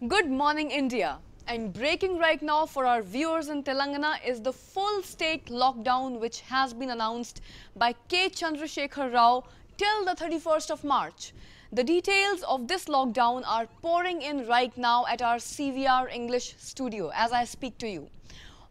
Good morning, India. And breaking right now for our viewers in Telangana is the full state lockdown which has been announced by K. Chandrasekhar Rao till the 31st of March. The details of this lockdown are pouring in right now at our CVR English studio as I speak to you.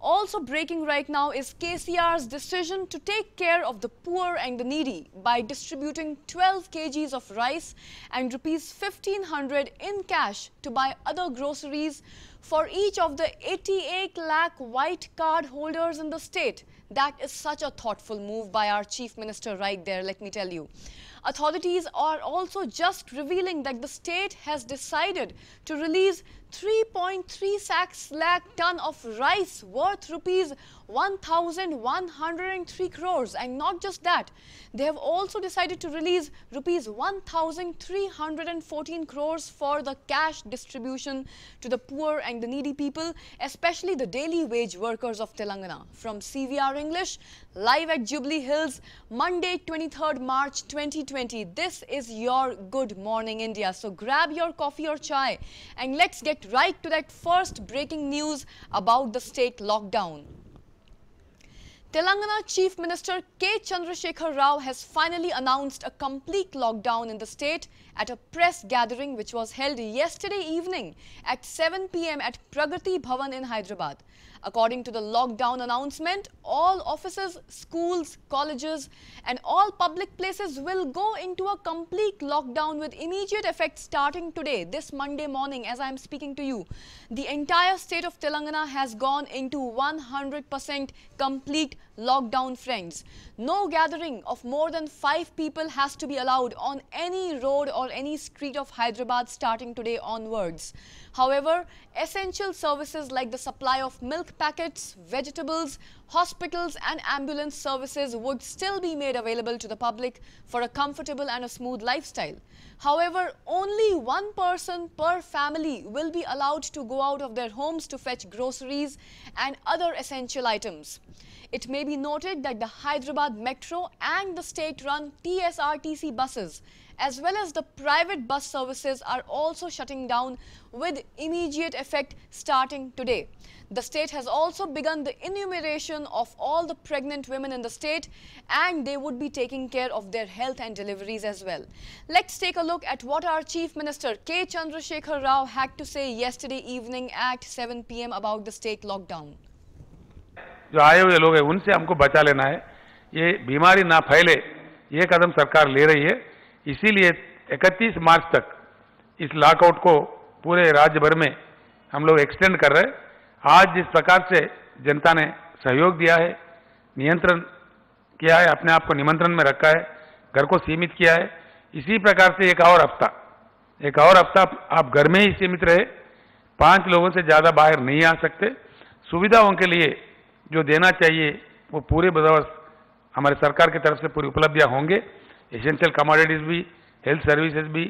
Also breaking right now is KCR's decision to take care of the poor and the needy by distributing 12 kgs of rice and rupees 1500 in cash to buy other groceries for each of the 88 lakh white card holders in the state. That is such a thoughtful move by our Chief Minister right there, let me tell you. Authorities are also just revealing that the state has decided to release 3.36 lakh ton of rice worth rupees 1,103 crores, and not just that, they have also decided to release rupees 1,314 crores for the cash distribution to the poor and the needy people, especially the daily wage workers of Telangana. From CVR English, live at Jubilee Hills, Monday 23rd March 2020. This is your Good Morning India. So grab your coffee or chai and let's get right to that first breaking news about the state lockdown. Telangana Chief Minister K. Chandrasekhar Rao has finally announced a complete lockdown in the state at a press gathering which was held yesterday evening at 7 p.m. at Pragati Bhavan in Hyderabad. According to the lockdown announcement, all offices, schools, colleges and all public places will go into a complete lockdown with immediate effect starting today, this Monday morning as I am speaking to you. The entire state of Telangana has gone into 100% complete lockdown, friends. No gathering of more than 5 people has to be allowed on any road or any street of Hyderabad starting today onwards. However, essential services like the supply of milk packets, vegetables, hospitals and ambulance services would still be made available to the public for a comfortable and a smooth lifestyle. However, only one person per family will be allowed to go out of their homes to fetch groceries and other essential items. It may be noted that the Hyderabad Metro and the state-run TSRTC buses as well as the private bus services are also shutting down with immediate effect starting today. The state has also begun the enumeration of all the pregnant women in the state and they would be taking care of their health and deliveries as well. Let's take a look at what our Chief Minister K. Chandrasekhar Rao had to say yesterday evening at 7 p.m. about the state lockdown. जो आए हुए लोग हैं उनसे हमको बचा लेना है, ये बीमारी ना फैले, ये कदम सरकार ले रही है। इसीलिए 31 मार्च तक इस लॉकआउट को पूरे राज्य भर में हम लोग एक्सटेंड कर रहे हैं। आज जिस प्रकार से जनता ने सहयोग दिया है, नियंत्रण किया है, अपने आप को निमंत्रण में रखा है, घर को सीमित किया है, इसी प्रकार से एक और हफ्ता आप घर में ही सीमित रहे, 5 लोगों से ज़्यादा बाहर नहीं आ सकते। सुविधाओं के लिए जो देना चाहिए वो पूरे बंदोबस्त हमारे सरकार की तरफ से पूरी उपलब्धियां होंगे। एसेंशियल कमोडिटीज भी, हेल्थ सर्विसेज भी,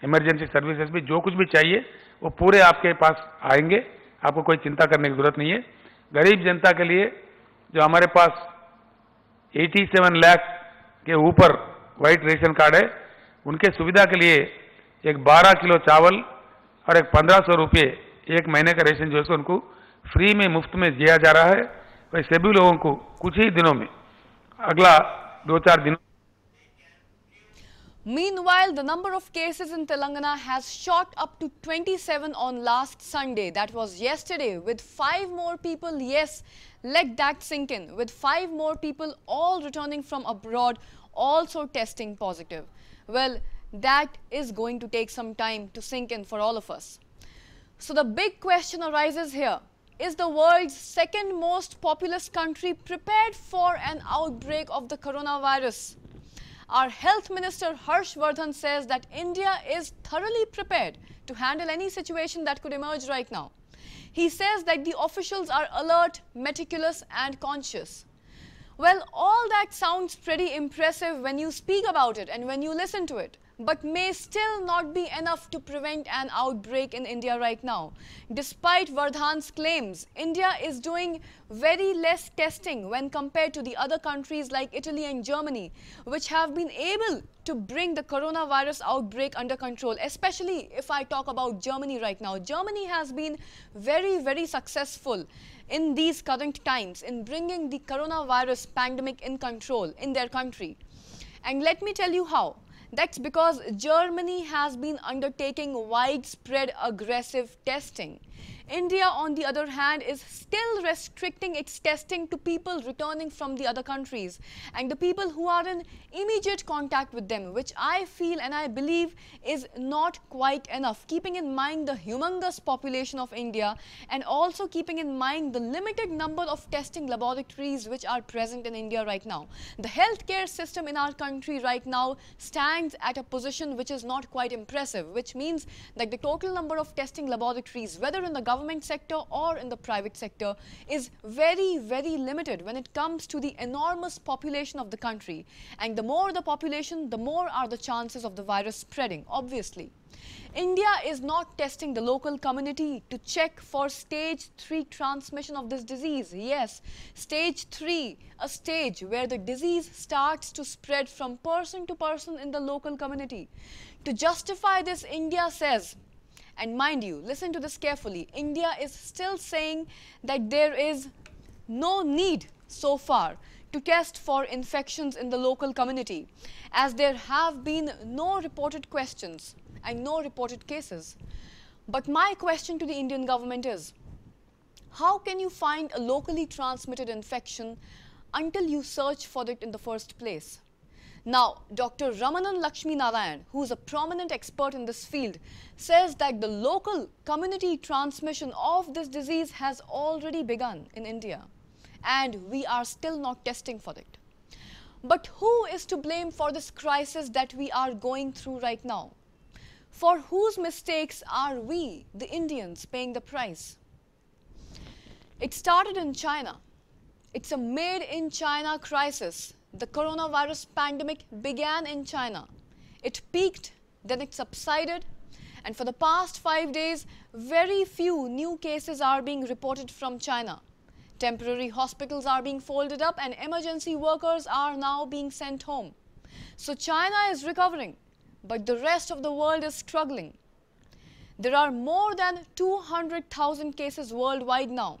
इमरजेंसी सर्विसेज भी, जो कुछ भी चाहिए वो पूरे आपके पास आएंगे। आपको कोई चिंता करने की जरूरत नहीं है। गरीब जनता के लिए जो हमारे पास 87 लाख के ऊपर वाइट रेशन कार्ड है, उनके सुविधा के लिए एक 12 किलो चावल और एक 1500 रुपये एक महीने का रेशन जो है उनको फ्री में मुफ्त में दिया जा रहा है। वही सभी लोगों को कुछ ही दिनों में, अगला 2-4 दिनों। Meanwhile, the number of cases in Telangana has shot up to 27 on last Sunday. That was yesterday, with 5 more people, yes, let that sink in, with 5 more people all returning from abroad, also testing positive. Well, that is going to take some time to sink in for all of us. So the big question arises here. Is the world's second most populous country prepared for an outbreak of the coronavirus? Our Health Minister Harsh Vardhan says that India is thoroughly prepared to handle any situation that could emerge right now. He says that the officials are alert, meticulous and conscious. Well, all that sounds pretty impressive when you speak about it and when you listen to it. but may still not be enough to prevent an outbreak in India right now. Despite Vardhan's claims, India is doing very less testing when compared to the other countries like Italy and Germany, which have been able to bring the coronavirus outbreak under control. Especially if I talk about Germany right now. Germany has been very successful in these current times in bringing the coronavirus pandemic in control in their country. And let me tell you how. That's because Germany has been undertaking widespread aggressive testing. India, on the other hand, is still restricting its testing to people returning from the other countries and the people who are in immediate contact with them, which I feel and I believe is not quite enough, keeping in mind the humongous population of India and also keeping in mind the limited number of testing laboratories which are present in India right now. The healthcare system in our country right now stands at a position which is not quite impressive, which means that the total number of testing laboratories, whether in the government sector or in the private sector, is very limited when it comes to the enormous population of the country. And the more the population, the more are the chances of the virus spreading, obviously. India is not testing the local community to check for stage 3 transmission of this disease. Yes, stage 3, a stage where the disease starts to spread from person to person in the local community. To justify this, India says, and mind you, listen to this carefully, India is still saying that there is no need so far to test for infections in the local community, as there have been no reported questions and no reported cases. But my question to the Indian government is, how can you find a locally transmitted infection until you search for it in the first place? Now, Dr. Ramanan Lakshmi Narayan, who is a prominent expert in this field, says that the local community transmission of this disease has already begun in India, and we are still not testing for it. But who is to blame for this crisis that we are going through right now? For whose mistakes are we, the Indians, paying the price? It started in China. It's a made-in-China crisis. The coronavirus pandemic began in China. It peaked, then it subsided, and for the past 5 days, very few new cases are being reported from China. Temporary hospitals are being folded up and emergency workers are now being sent home. So China is recovering, but the rest of the world is struggling. There are more than 200,000 cases worldwide now.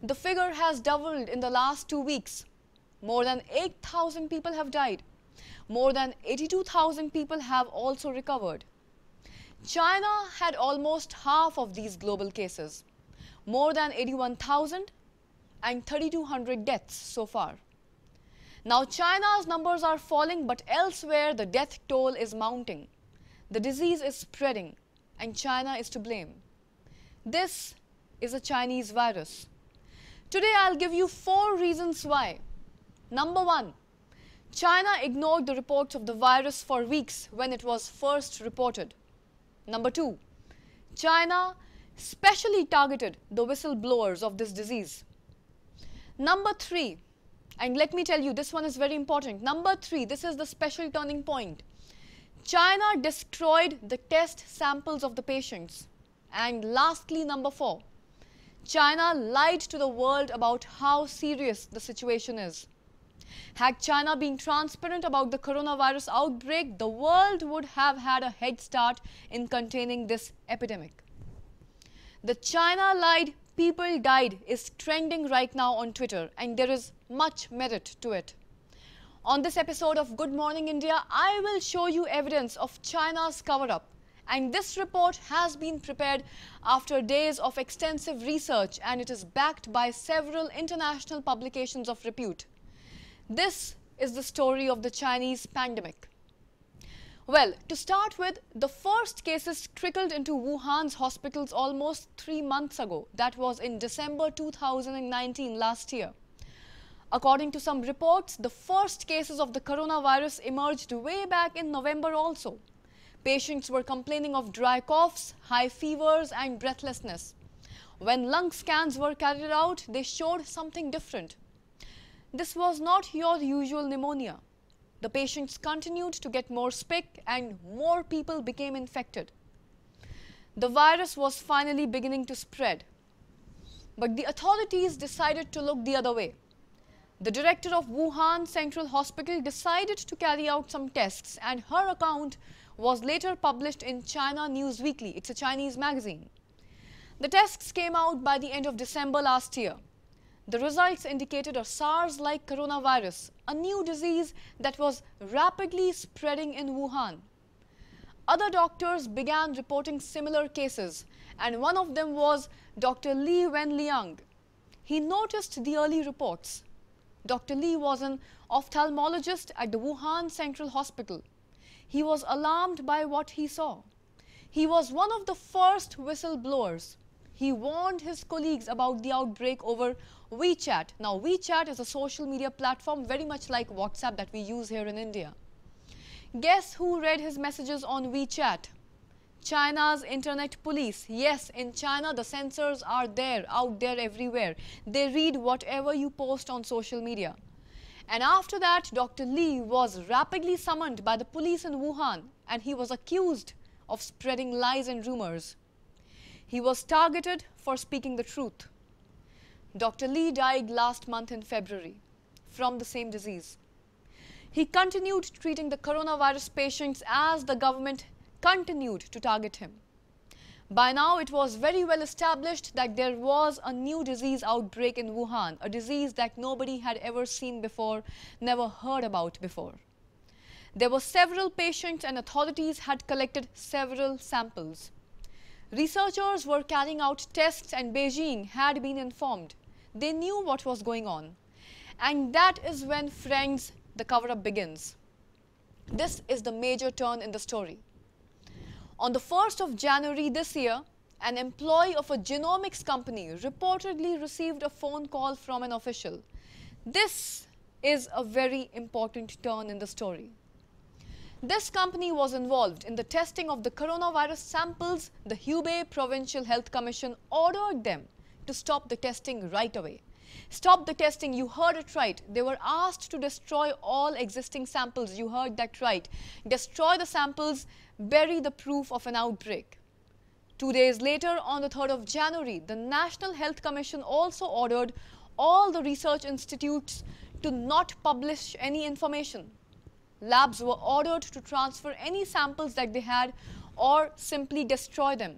The figure has doubled in the last 2 weeks. More than 8,000 people have died. More than 82,000 people have also recovered. China had almost half of these global cases, more than 81,000 and 3,200 deaths so far. Now China's numbers are falling, but elsewhere the death toll is mounting. The disease is spreading and China is to blame. This is a Chinese virus. Today I'll give you 4 reasons why. Number 1, China ignored the reports of the virus for weeks when it was first reported. Number 2, China specially targeted the whistleblowers of this disease. Number 3, and let me tell you, this one is very important. Number 3, this is the special turning point. China destroyed the test samples of the patients. And lastly, number 4, China lied to the world about how serious the situation is. Had China been transparent about the coronavirus outbreak, the world would have had a head start in containing this epidemic. The China lied, people died is trending right now on Twitter, and there is much merit to it. On this episode of Good Morning India, I will show you evidence of China's cover-up. And this report has been prepared after days of extensive research, and it is backed by several international publications of repute. This is the story of the Chinese pandemic. Well, to start with, the first cases trickled into Wuhan's hospitals almost 3 months ago. That was in December 2019, last year. According to some reports, the first cases of the coronavirus emerged way back in November also. Patients were complaining of dry coughs, high fevers and breathlessness. When lung scans were carried out, they showed something different. This was not your usual pneumonia. The patients continued to get more sick and more people became infected. The virus was finally beginning to spread. But the authorities decided to look the other way. The director of Wuhan Central Hospital decided to carry out some tests, and her account was later published in China News Weekly. It's a Chinese magazine. The tests came out by the end of December last year. The results indicated a SARS-like coronavirus, a new disease that was rapidly spreading in Wuhan. Other doctors began reporting similar cases, and one of them was Dr. Li Wenliang. He noticed the early reports. Dr. Li was an ophthalmologist at the Wuhan Central Hospital. He was alarmed by what he saw. He was one of the first whistleblowers. He warned his colleagues about the outbreak over WeChat. Now, WeChat is a social media platform very much like WhatsApp that we use here in India. Guess who read his messages on WeChat? China's internet police. Yes, in China, the censors are there, out there everywhere. They read whatever you post on social media. And after that, Dr. Li was rapidly summoned by the police in Wuhan, and he was accused of spreading lies and rumors. He was targeted for speaking the truth. Dr. Li died last month in February from the same disease. He continued treating the coronavirus patients as the government continued to target him. By now, it was very well established that there was a new disease outbreak in Wuhan, a disease that nobody had ever seen before, never heard about before. There were several patients and authorities had collected several samples. Researchers were carrying out tests and Beijing had been informed. They knew what was going on. And that is when, friends, the cover-up begins. This is the major turn in the story. On the 1st of January this year, an employee of a genomics company reportedly received a phone call from an official. This is a very important turn in the story. This company was involved in the testing of the coronavirus samples. The Hubei Provincial Health Commission ordered them to stop the testing right away. Stop the testing, you heard it right. They were asked to destroy all existing samples, you heard that right. Destroy the samples, bury the proof of an outbreak. 2 days later, on the 3rd of January, the National Health Commission also ordered all the research institutes to not publish any information. Labs were ordered to transfer any samples that they had or simply destroy them.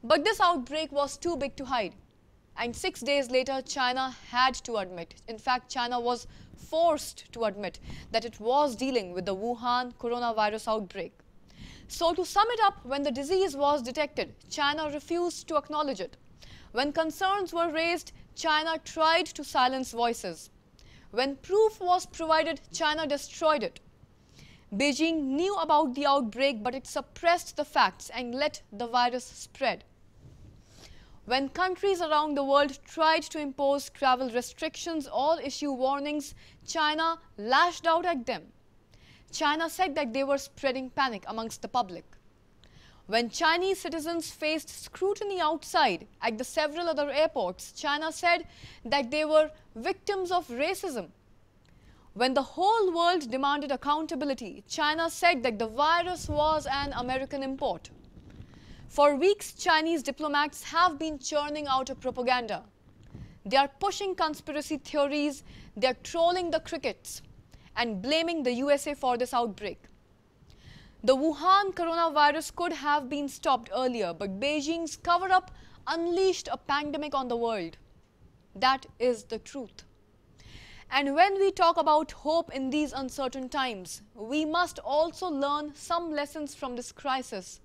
But this outbreak was too big to hide. And 6 days later, China had to admit, in fact, China was forced to admit that it was dealing with the Wuhan coronavirus outbreak. So to sum it up, when the disease was detected, China refused to acknowledge it. When concerns were raised, China tried to silence voices. When proof was provided, China destroyed it. Beijing knew about the outbreak, but it suppressed the facts and let the virus spread. When countries around the world tried to impose travel restrictions or issue warnings, China lashed out at them. China said that they were spreading panic amongst the public. When Chinese citizens faced scrutiny outside at the several other airports, China said that they were victims of racism. When the whole world demanded accountability, China said that the virus was an American import. For weeks, Chinese diplomats have been churning out a propaganda. They are pushing conspiracy theories, they are trolling the crickets and blaming the USA for this outbreak. The Wuhan coronavirus could have been stopped earlier, but Beijing's cover-up unleashed a pandemic on the world. That is the truth. And when we talk about hope in these uncertain times, we must also learn some lessons from this crisis.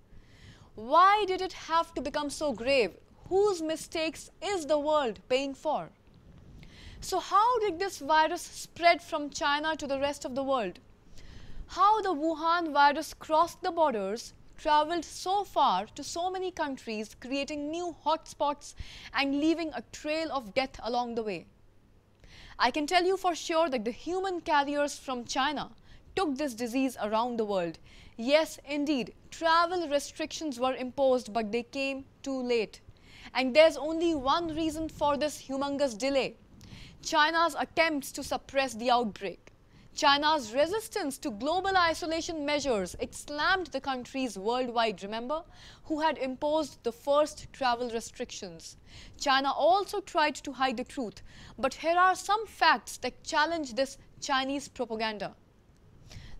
Why did it have to become so grave? Whose mistakes is the world paying for? So how did this virus spread from China to the rest of the world? How the Wuhan virus crossed the borders, traveled so far to so many countries, creating new hotspots and leaving a trail of death along the way? I can tell you for sure that the human carriers from China took this disease around the world. Yes, indeed, travel restrictions were imposed, but they came too late. And there's only one reason for this humongous delay: China's attempts to suppress the outbreak. China's resistance to global isolation measures, it slammed the countries worldwide, remember, who had imposed the first travel restrictions. China also tried to hide the truth, but here are some facts that challenge this Chinese propaganda.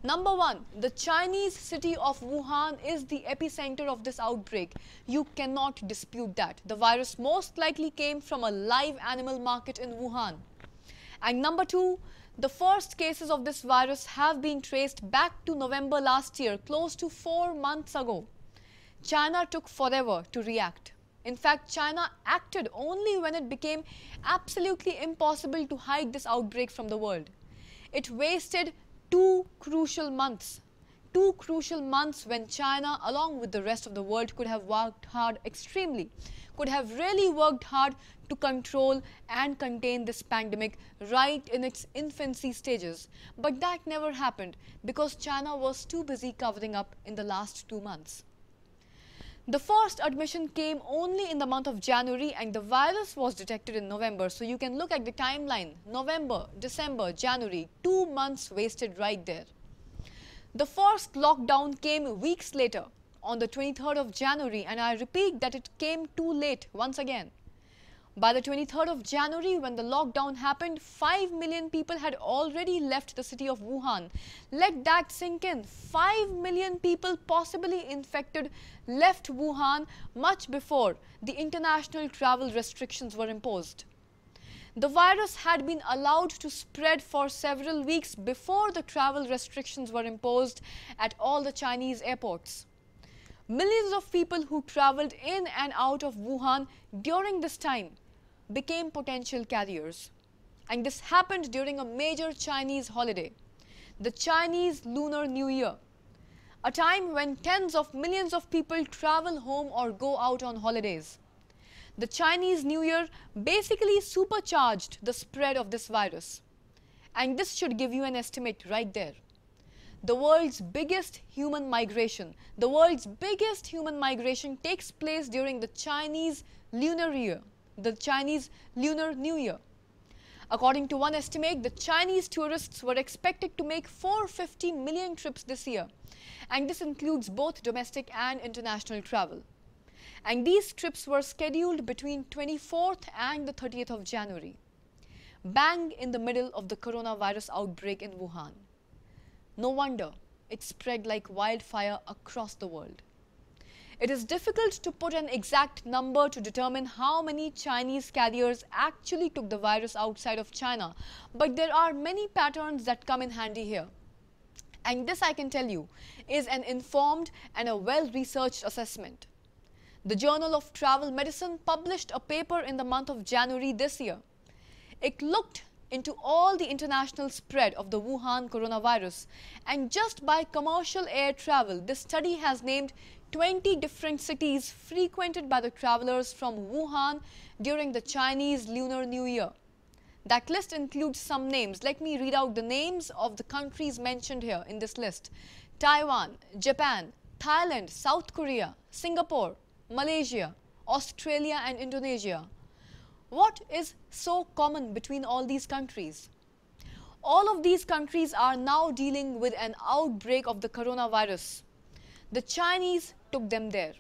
Number one, the Chinese city of Wuhan is the epicenter of this outbreak. You cannot dispute that. The virus most likely came from a live animal market in Wuhan. And number two, the first cases of this virus have been traced back to November last year, close to 4 months ago. China took forever to react. In fact, China acted only when it became absolutely impossible to hide this outbreak from the world. It wasted 2 crucial months. 2 crucial months when China, along with the rest of the world, could have worked hard extremely, could have really worked hard to control and contain this pandemic right in its infancy stages. But that never happened because China was too busy covering up in the last 2 months. The first admission came only in the month of January and the virus was detected in November. So you can look at the timeline, November, December, January, 2 months wasted right there. The first lockdown came weeks later on the 23rd of January, and I repeat that it came too late once again. By the 23rd of January, when the lockdown happened, 5 million people had already left the city of Wuhan. Let that sink in. 5 million people possibly infected left Wuhan much before the international travel restrictions were imposed. The virus had been allowed to spread for several weeks before the travel restrictions were imposed at all the Chinese airports. Millions of people who traveled in and out of Wuhan during this time became potential carriers. And this happened during a major Chinese holiday, the Chinese Lunar New Year, a time when tens of millions of people travel home or go out on holidays. The Chinese New Year basically supercharged the spread of this virus. And this should give you an estimate right there. The world's biggest human migration takes place during the Chinese Lunar Year, the Chinese Lunar New Year. According to one estimate, the Chinese tourists were expected to make 450 million trips this year, and this includes both domestic and international travel. And these trips were scheduled between 24th and the 30th of January, bang in the middle of the coronavirus outbreak in Wuhan. No wonder it spread like wildfire across the world. It is difficult to put an exact number to determine how many Chinese carriers actually took the virus outside of China, but there are many patterns that come in handy here. And this, I can tell you, is an informed and a well-researched assessment. The Journal of Travel Medicine published a paper in the month of January this year. It looked into all the international spread of the Wuhan coronavirus, and just by commercial air travel, this study has named 20 different cities frequented by the travelers from Wuhan during the Chinese Lunar New Year. That list includes some names. Let me read out the names of the countries mentioned here in this list: Taiwan, Japan, Thailand, South Korea, Singapore, Malaysia, Australia and Indonesia. What is so common between all these countries? All of these countries are now dealing with an outbreak of the coronavirus. The Chinese took them there.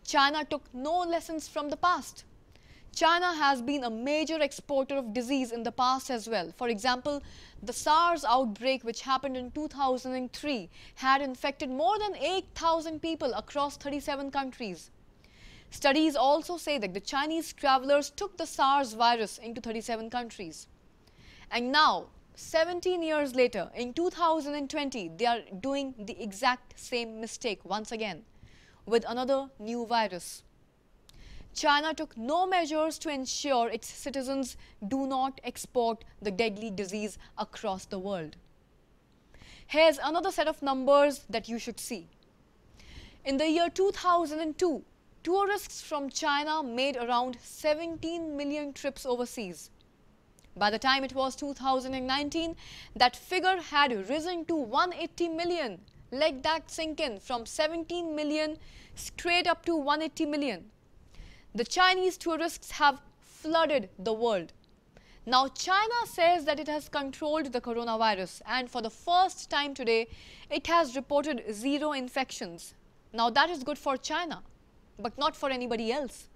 China took no lessons from the past. China has been a major exporter of disease in the past as well. For example, the SARS outbreak, which happened in 2003, had infected more than 8,000 people across 37 countries. Studies also say that the Chinese travelers took the SARS virus into 37 countries. And now, 17 years later, in 2020, they are doing the exact same mistake once again with another new virus. China took no measures to ensure its citizens do not export the deadly disease across the world. Here's another set of numbers that you should see. In the year 2002, tourists from China made around 17 million trips overseas. By the time it was 2019, that figure had risen to 180 million. Let that sink in, from 17 million straight up to 180 million. The Chinese tourists have flooded the world. Now, China says that it has controlled the coronavirus, and for the first time today, it has reported 0 infections. Now, that is good for China, but not for anybody else.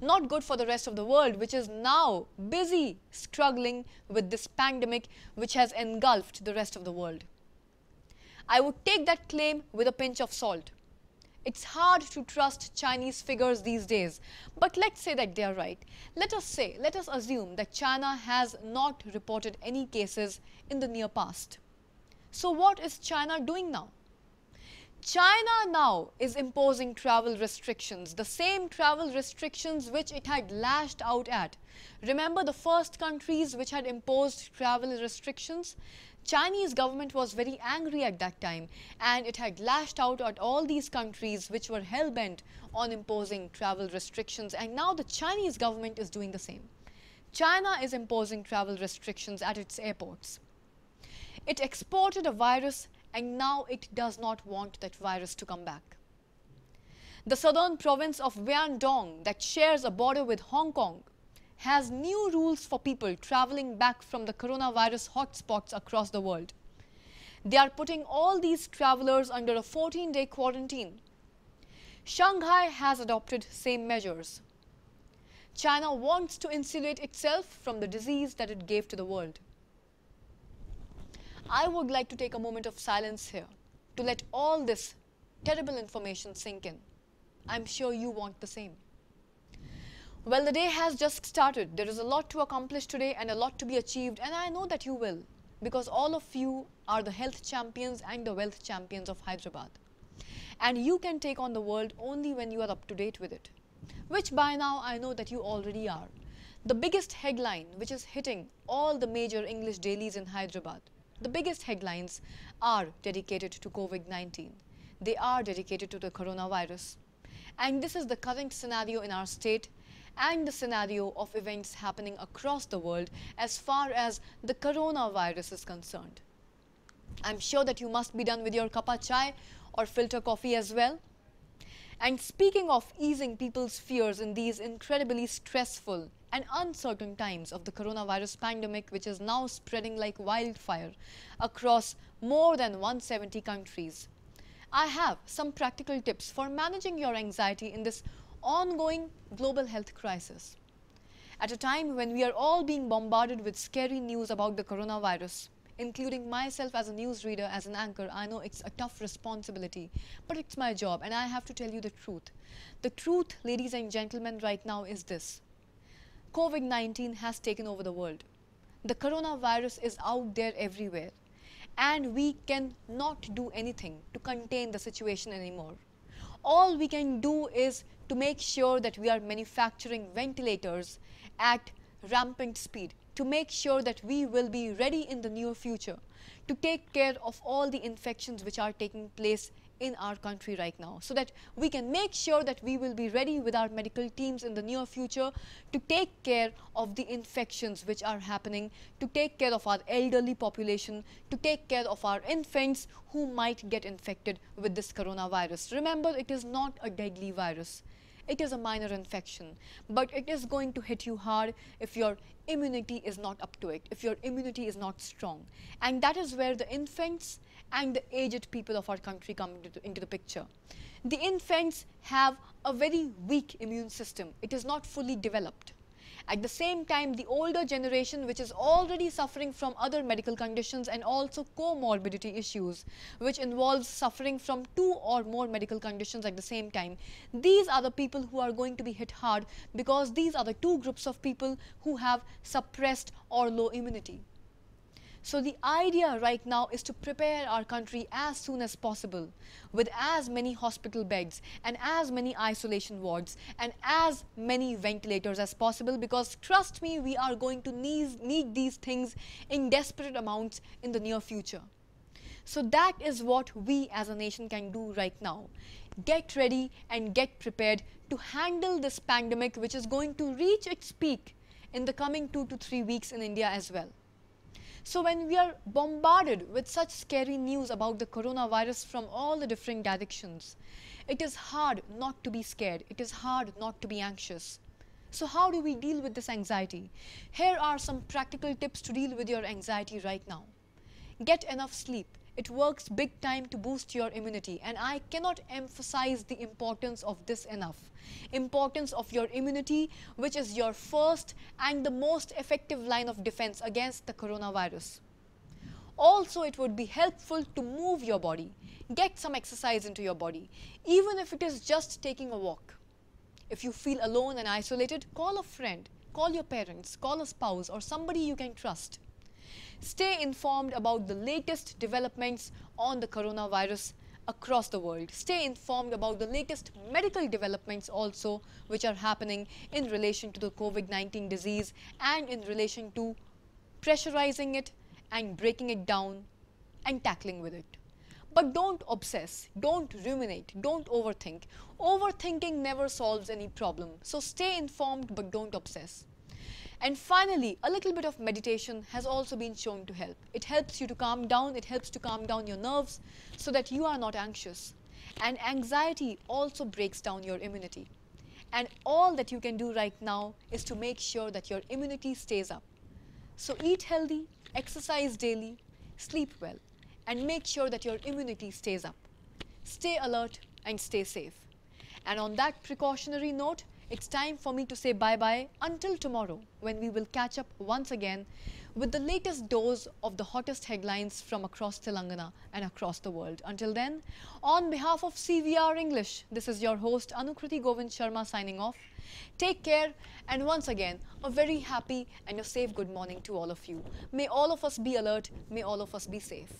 Not good for the rest of the world, which is now busy struggling with this pandemic which has engulfed the rest of the world. I would take that claim with a pinch of salt. It's hard to trust Chinese figures these days, but let's say that they are right. Let us assume that China has not reported any cases in the near past. So what is China doing now? China now is imposing travel restrictions, the same travel restrictions which it had lashed out at. Remember the first countries which had imposed travel restrictions? Chinese government was very angry at that time, and it had lashed out at all these countries which were hell-bent on imposing travel restrictions, and now the Chinese government is doing the same. China is imposing travel restrictions at its airports. It exported a virus, and now it does not want that virus to come back. The southern province of Guangdong, that shares a border with Hong Kong, has new rules for people traveling back from the coronavirus hotspots across the world. They are putting all these travelers under a 14-day quarantine. Shanghai has adopted same measures. China wants to insulate itself from the disease that it gave to the world. I would like to take a moment of silence here to let all this terrible information sink in. I'm sure you want the same. Well, the day has just started. There is a lot to accomplish today and a lot to be achieved, and I know that you will, because all of you are the health champions and the wealth champions of Hyderabad. And you can take on the world only when you are up to date with it, which by now I know that you already are. The biggest headline which is hitting all the major English dailies in Hyderabad, the biggest headlines are dedicated to COVID-19. They are dedicated to the coronavirus. And this is the current scenario in our state and the scenario of events happening across the world as far as the coronavirus is concerned. I'm sure that you must be done with your cup of chai or filter coffee as well. And speaking of easing people's fears in these incredibly stressful and uncertain times of the coronavirus pandemic, which is now spreading like wildfire across more than 170 countries, I have some practical tips for managing your anxiety in this ongoing global health crisis. At a time when we are all being bombarded with scary news about the coronavirus, including myself as a newsreader, as an anchor, I know it's a tough responsibility, but it's my job and I have to tell you the truth. The truth, ladies and gentlemen, right now is this. COVID-19 has taken over the world. The coronavirus is out there everywhere, and we cannot do anything to contain the situation anymore. All we can do is to make sure that we are manufacturing ventilators at rampant speed, to make sure that we will be ready in the near future to take care of all the infections which are taking place in our country right now, so that we can make sure that we will be ready with our medical teams in the near future to take care of the infections which are happening, to take care of our elderly population, to take care of our infants who might get infected with this coronavirus. Remember, it is not a deadly virus. It is a minor infection, but it is going to hit you hard if your immunity is not up to it, if your immunity is not strong. And that is where the infants and the aged people of our country come into the picture. The infants have a very weak immune system. It is not fully developed. At the same time, the older generation, which is already suffering from other medical conditions and also comorbidity issues, which involves suffering from 2 or more medical conditions at the same time, these are the people who are going to be hit hard, because these are the 2 groups of people who have suppressed or low immunity. So the idea right now is to prepare our country as soon as possible with as many hospital beds and as many isolation wards and as many ventilators as possible, because trust me, we are going to need these things in desperate amounts in the near future. So that is what we as a nation can do right now. Get ready and get prepared to handle this pandemic, which is going to reach its peak in the coming 2 to 3 weeks in India as well. So when we are bombarded with such scary news about the coronavirus from all the different directions, it is hard not to be scared. It is hard not to be anxious. So how do we deal with this anxiety? Here are some practical tips to deal with your anxiety right now. Get enough sleep. It works big time to boost your immunity, and I cannot emphasize the importance of this enough. Importance of your immunity, which is your first and the most effective line of defense against the coronavirus. Also, it would be helpful to move your body. Get some exercise into your body, even if it is just taking a walk. If you feel alone and isolated, call a friend, call your parents, call a spouse or somebody you can trust. Stay informed about the latest developments on the coronavirus across the world. Stay informed about the latest medical developments also which are happening in relation to the COVID-19 disease and in relation to pressurizing it and breaking it down and tackling with it. But don't obsess, don't ruminate, don't overthink. Overthinking never solves any problem. So stay informed but don't obsess. And finally, a little bit of meditation has also been shown to help. It helps you to calm down, it helps to calm down your nerves so that you are not anxious. And anxiety also breaks down your immunity. And all that you can do right now is to make sure that your immunity stays up. So eat healthy, exercise daily, sleep well, and make sure that your immunity stays up. Stay alert and stay safe. And on that precautionary note, it's time for me to say bye-bye until tomorrow when we will catch up once again with the latest dose of the hottest headlines from across Telangana and across the world. Until then, on behalf of CVR English, this is your host Anukriti Govind Sharma signing off. Take care, and once again, a very happy and a safe good morning to all of you. May all of us be alert, may all of us be safe.